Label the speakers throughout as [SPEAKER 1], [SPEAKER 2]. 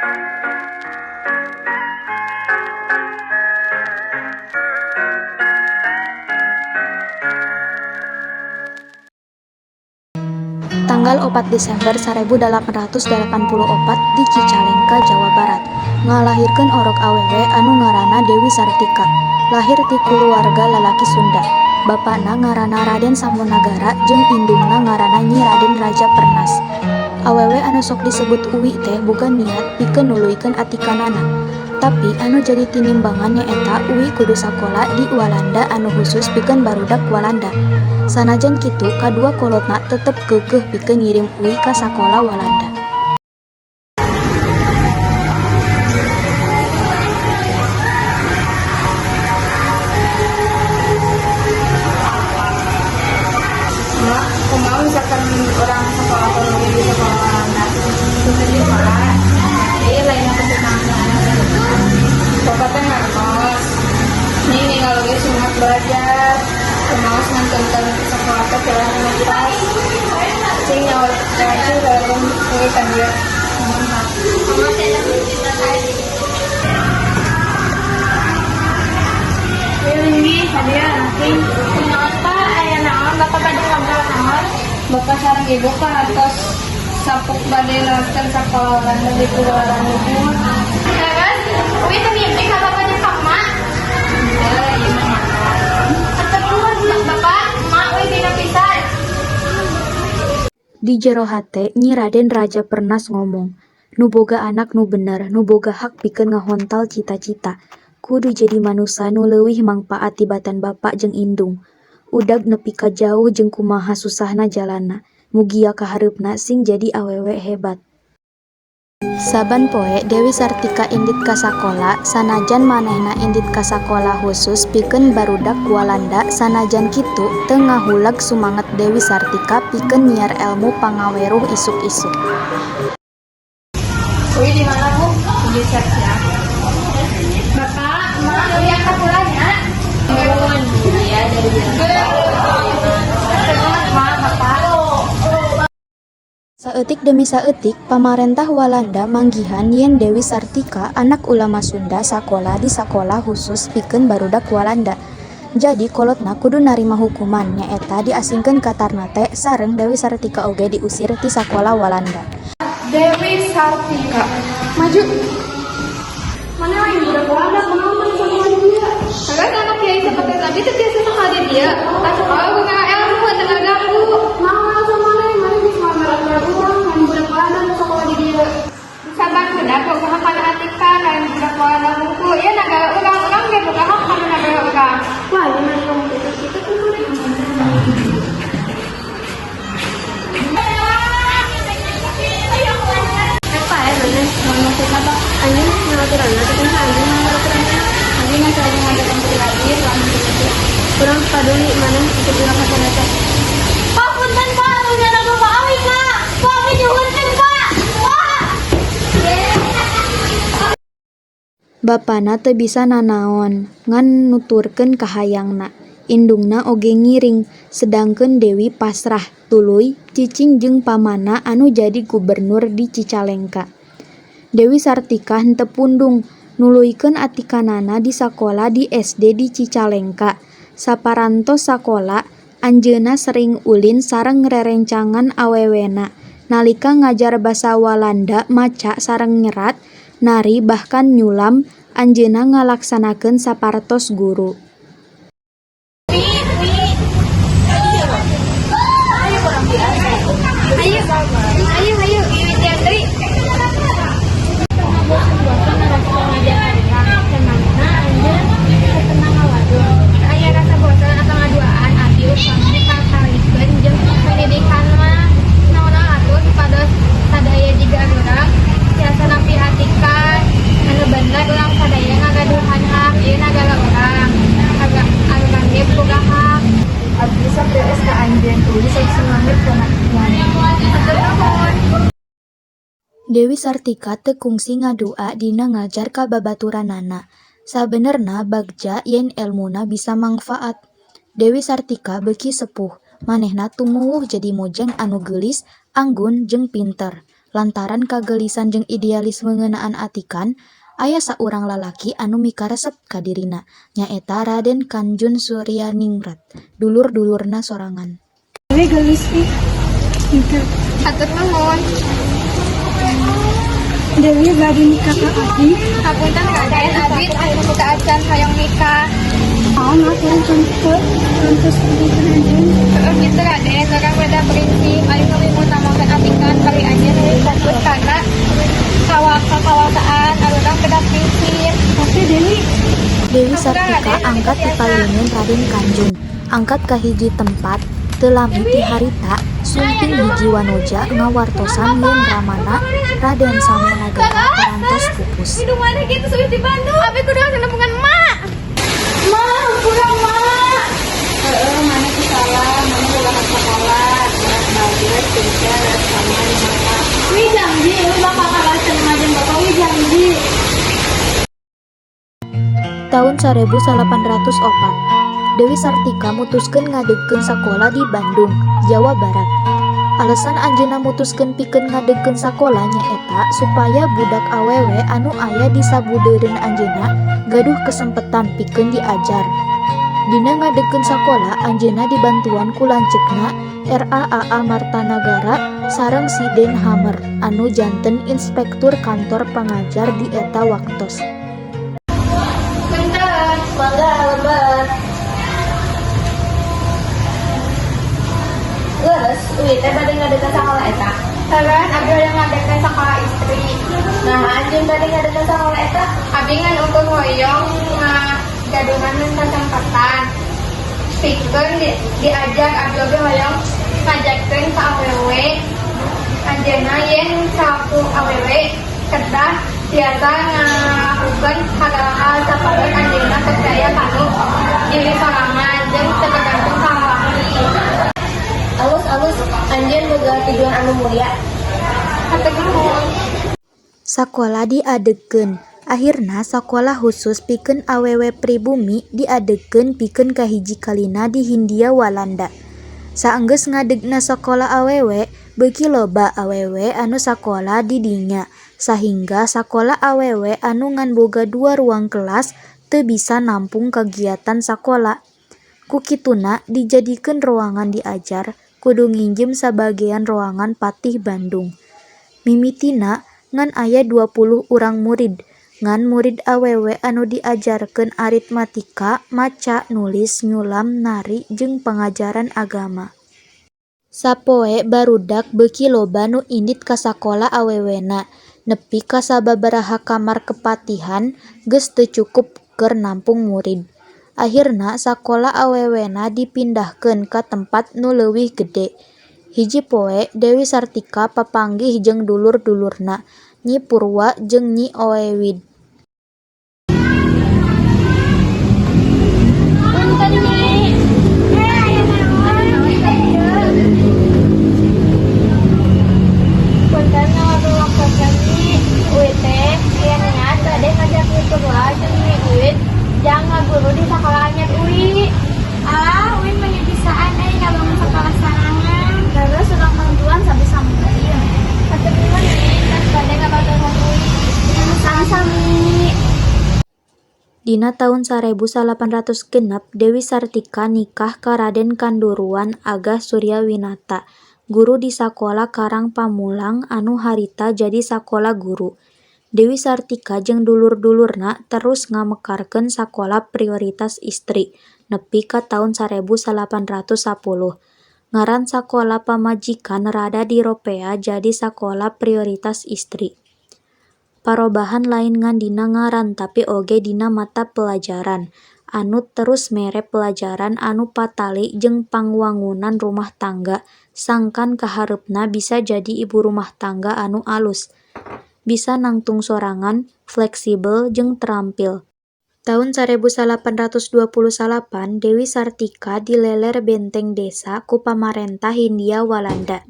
[SPEAKER 1] Tanggal 4 Desember 1884 di Cicalengka, Jawa Barat, ngalahirkeun orok awewe anu ngaranna Dewi Sartika. Lahir ti kulawarga lalaki Sunda. Bapana ngaranna Raden Samonagara jeung indungna ngaranna Nyi Raden Raja Pernas. Awewe anu sok disebut Uwi teh boga niat pikeun nuluykeun atikanana. Tapi anu jadi tinimbangan nyaeta Uwi kudu sakola di Walanda anu khusus pikeun barudak Walanda. Sanajan kitu kadua kolotna tetep keukeuh pikeun ngirim Uwi ka sakola Walanda.
[SPEAKER 2] Kalau misalkan orang sekolah atau di sekolah Walanda itu malah dia lain yang kesenangan bapaknya ngartos ini kalau dia semangat belajar semangat ngantar sekolah ke jalan universitas sing nyawa itu dalam pengitan dia ini hadiah nanti kenapa ayah naon bapak pada ngobrol naon bapak sareng ibu kan atas sapuk badai lantar sekolah Walanda di Purwakarta itu terus Uwi mimpi ka bapak jeung ka emak ketemu bapak emak Uwi dina pisan.
[SPEAKER 1] Di jero hate Nyi Raden Raja Pernas ngomong, nu boga anak nu bener, nu boga hak pikeun ngahontal cita-cita. Kudu jadi manusa nu leuwih mangpaat tibatan bapak jeung indung. Udag nepi ka jauh jeung kumaha susahna jalanna. Mugia kahareupna sing jadi awewe hebat. Saban poe Dewi Sartika indit ka sakola, sanajan manehna indit ka sakola khusus pikeun barudak Walanda. Sanajan kitu teu ngahuleg sumanget Dewi Sartika pikeun nyiar elmu pangaweruh isuk-isuk.
[SPEAKER 2] Uwi di mana Bu? Di Setia. Bapak, emak Uwi angkat pulanya. Nuhun. Iya dari
[SPEAKER 1] Saeutik demi saeutik, pamarentah Walanda manggihan yen Dewi Sartika anak ulama Sunda sakola di sakola khusus pikeun barudak Walanda. Jadi kolotna kudu narima hukuman nyaeta diasingkeun ka Ternate sareng Dewi Sartika oge diusir ti sakola Walanda.
[SPEAKER 2] Dewi Sartika maju. Mana yang budak Walanda menonton sama dia? Kagak anak kiai seperti tadi teh biasa sekali dia. Tak sekolah bukan ilmu dengan ganggu. Mau sama mana bisa melarang uang dan budak Walanda sekolah di dia. Sabar sudah kok hak kana atika dan budak Walanda buku. Ya nagara urang-urang ge buka hak kana nagara urang. Wah, ini kamu itu tuh kurang paduli mana itu kurang kata-kata. Pak punten Pak, punya lagu Pak Awi Pak. Pak Awi nyuhunkeun Pak. Pak.
[SPEAKER 1] Bapana teu bisa nanaon, ngan nuturkeun ka hayangna. Indungna oge ngiring, sedangkeun Dewi pasrah, tuluy, cicing jeung pamana anu jadi gubernur di Cicalengka. Dewi Sartika henteu pundung, nuluykeun atikanana di sakola di SD di Cicalengka. Saparantos sakola, anjeunna sering ulin sareng rerencangan awewena. Nalika ngajar basa Walanda, maca sareng nyerat, nari bahkan nyulam, anjeunna ngalaksanakeun sapartos guru.
[SPEAKER 2] Ayo, Iwi Tiandri. Aya rasa bosan atau ngaduaan adieu kami kakalikeun jeung pendidikan mah naon atuh kepada sadaya jiga urang tiasa napi atikan anu bener urang sadaya ngagaduhan hak ieu nagara urang agak urang ge boga hak abdi sabeus ka anjeun tulis semangat kana atur nuhun.
[SPEAKER 1] Dewi Sartika teu kungsi ngadua dina ngajar ka babaturanana. Sabenerna bagja yen elmuna bisa mangfaat. Dewi Sartika beuki sepuh, manehna tumuwuh jadi mojeng anu geulis, anggun jeung pinter. Lantaran kagelisan jeung idealisme ngeunaan atikan, aya saurang lalaki anu mikaresep ka dirina, nyaeta Raden Kanjun Suryaningrat, dulur-dulurna sorangan.
[SPEAKER 3] Dewi gelis ih. Nikah.
[SPEAKER 2] Hatur nuhun.
[SPEAKER 3] Dewi bade nikah ka Abi.
[SPEAKER 2] Hapunten Raden, abi anu kita acan hayang nikah.
[SPEAKER 3] Ngaturun contoh pendidikan Aden.
[SPEAKER 2] Gitu Raden, orang beda prinsip. Ayo kami mengutamakan atikan kali aja lebih fokus karena kawasaan. Orang beda prinsip.
[SPEAKER 3] Oke Dewi.
[SPEAKER 1] Dewi Sartika angkat ti palingin Raden Kanjun, angkat ka hiji tempat, teu lami ti harita sumping hiji wanoja ngawartosan yen ramana Raden Samanagara parantos pupus.
[SPEAKER 2] Di mana gitu sulit di Bandung? Abi kudu hasil nepungan emak. Ma, kurang mak. Mana sih salah? Mana ulah sekolah? Berat bagus, kerja, sama mata. Wih janji, lu bakal kalah sama jeung bapak. Wih janji.
[SPEAKER 1] Tahun 1804, Dewi Sartika mutuskeun ngadegkeun sakola di Bandung, Jawa Barat. Alasan anjeunna mutuskeun pikeun ngadegkeun sakola nyaeta supaya budak awewe anu aya di sabudeureun anjeunna gaduh kesempetan pikeun diajar. Dina ngadegkeun sakola anjeunna dibantuan ku lanceukna RAAA Martanagara sareng si Den Hammer anu janten inspektur kantor pangajar di eta waktos.
[SPEAKER 2] Bentar, mangga lebat. Geus, uwi teh bade ngadekeun sakola eta. Saran abi hoyong ngadekeun sakola istri. Nah, anjeun bade ngadekeun sakola eta, abi ngan untung hoyong gadungan mun kacamatan. Pikeun diajak abi oge hoyong ngajakeun ka awewe. Anjeunna yen saku awewe kedah biasa ngelakukan hal-hal sapaeun anjeunna percaya kanu diri sorangan jeung teu tergantung ka lalaki. Alus anjeun boga tujuan anu mulia. Hatur nuhun.
[SPEAKER 1] Sakola diadegkeun. Akhirna sakola khusus pikeun awewe pribumi diadegkeun pikeun kahiji kalina di Hindia Walanda. Saenggeus ngadegna sakola awewe, beuki loba awewe anu sakola di dinya, sahingga sakola awewe anu ngan boga 2 ruang kelas teu bisa nampung kagiatan sakola. Ku kituna dijadikeun ruangan diajar kudu nginjem sabagean ruangan Patih Bandung. Mimitina ngan aya 20 urang murid, ngan murid awewe anu diajarkeun aritmatika, maca, nulis, nyulam, nari, jeung pangajaran agama. Sapoe barudak beuki loba nu indit ka sakola awewena, nepi ka sababaraha kamar kepatihan geus teu cukup keur nampung murid. Akhirna sakola awewena dipindahkeun ka tempat nu leuwih gede. Hiji poe Dewi Sartika papanggih jeung dulur-dulurna, Nyi Purwa jeung Nyi Oewid.
[SPEAKER 2] Punten Nyi. Punten ngawaktosan Nyi. Uwi teh yen niat bade ngajak Nyi Purwa jeung Nyi Uwid jang ngaguru di sakola anyar Uwi. Alah, Uwi mah bisaan ngabangun sakola sarangan. Terus urang bantuan sabisa mungkin. Hatur nuhun Nyi, dan bade ngabantuan Uwi. Sami-sami.
[SPEAKER 1] Dina tahun 1806, Dewi Sartika nikah ka Raden Kanduruan Agah Suryawinata, guru di sakola Karang Pamulang anu harita jadi sakola guru. Dewi Sartika jeung dulur-dulurna terus ngamekarkeun sakola prioritas istri, nepi ka tahun 1810. Ngaran sakola pamajikan rada diropea jadi sakola prioritas istri. Parobahan lain ngan dina ngaran tapi oge dina mata pelajaran, anu terus mere pelajaran anu patali jeung pangwangunan rumah tangga, sangkan kahareupna bisa jadi ibu rumah tangga anu alus, bisa nangtung sorangan, fleksibel jeung terampil. Tahun 1828, Dewi Sartika dileler benteng desa ku pamarentah Hindia Walanda.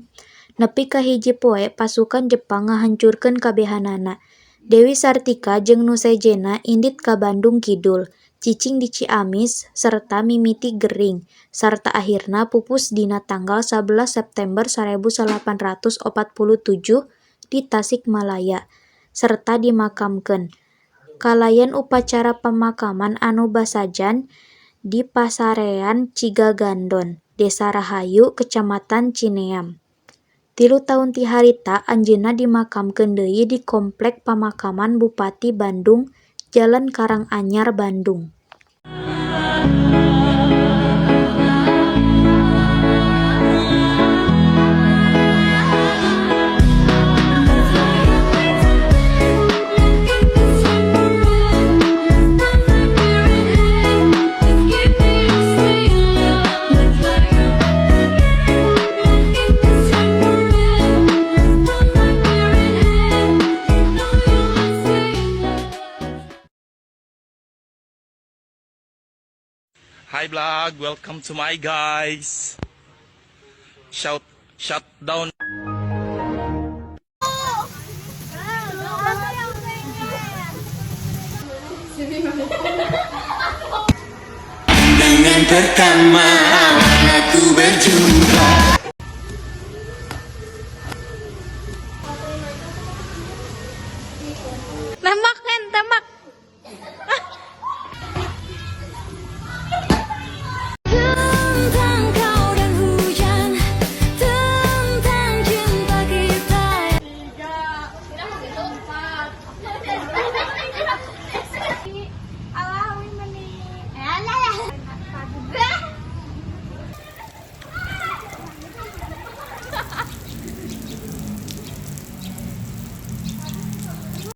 [SPEAKER 1] Nepi ka hiji poe pasukan Jepang ngahancurkeun kabehanana. Dewi Sartika jeung nu sejena indit ka Bandung Kidul, cicing di Ciamis, serta mimiti gering, sarta akhirna pupus dina tanggal 11 September 1847 di Tasikmalaya, serta dimakamkeun. Kalayan upacara pemakaman anu basajan di Pasarean Cigagandon, Desa Rahayu, Kecamatan Cineam. 3 tahun ti harita anjeunna dimakamkeun deui di Komplek Pemakaman Bupati Bandung, Jalan Karanganyar, Bandung.
[SPEAKER 4] Hi vlog, welcome to my guys. Shut down.
[SPEAKER 5] Dengan pertama aku berjumpa